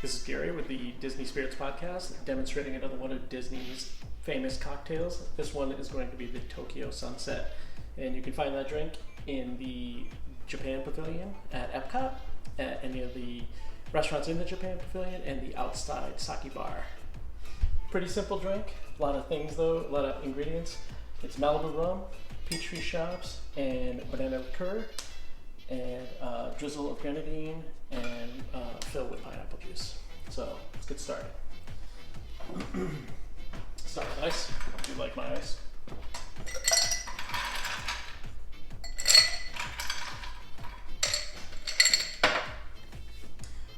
This is Gary with the Disney Spirits Podcast, demonstrating another one of Disney's famous cocktails. This one is going to be the Tokyo Sunset, and you can find that drink in the Japan Pavilion at EPCOT, at any of the restaurants in the Japan Pavilion, and the outside sake bar. Pretty simple drink, a lot of things though, a lot of ingredients. It's Malibu rum, peach tree schnapps, and banana liqueur, and drizzle of grenadine, and fill with pineapple juice. So let's get started. Start with ice. Do you like my ice?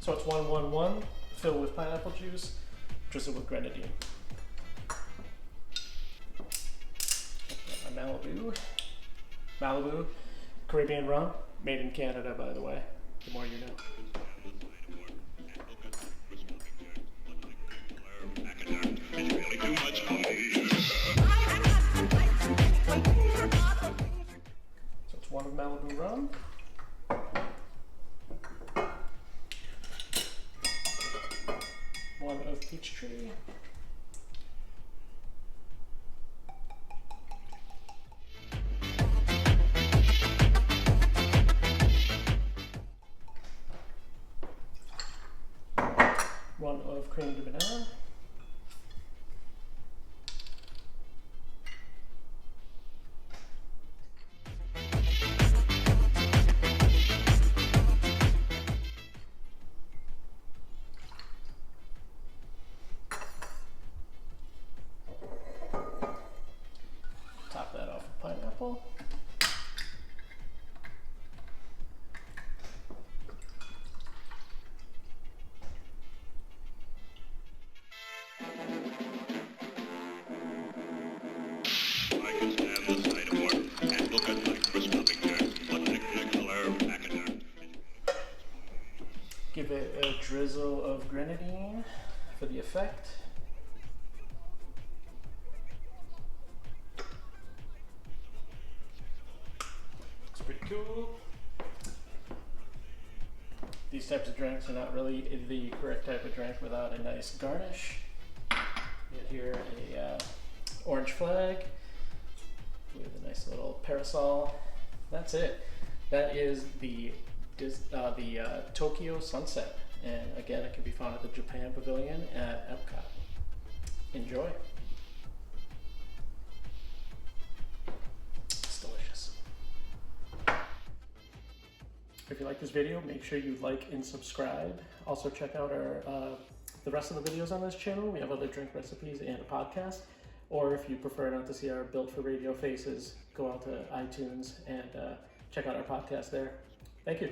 So it's 1-1-1, fill with pineapple juice, drizzle with grenadine. My Malibu, Caribbean rum, made in Canada, by the way. The more you know. So it's one of Malibu rum. One of peach tree. One of cream de banana. Top that off with pineapple. Give it a drizzle of grenadine for the effect. It's pretty cool. These types of drinks are not really the correct type of drink without a nice garnish. You get here a orange flag with a nice little parasol. That's it. That is the Tokyo Sunset, and again, it can be found at the Japan Pavilion at EPCOT. Enjoy. It's delicious. If you like this video, make sure you like and subscribe. Also check out our the rest of the videos on this channel. We have other drink recipes and a podcast. Or if you prefer not to see our Built for Radio faces, go out to iTunes and check out our podcast there. Thank you.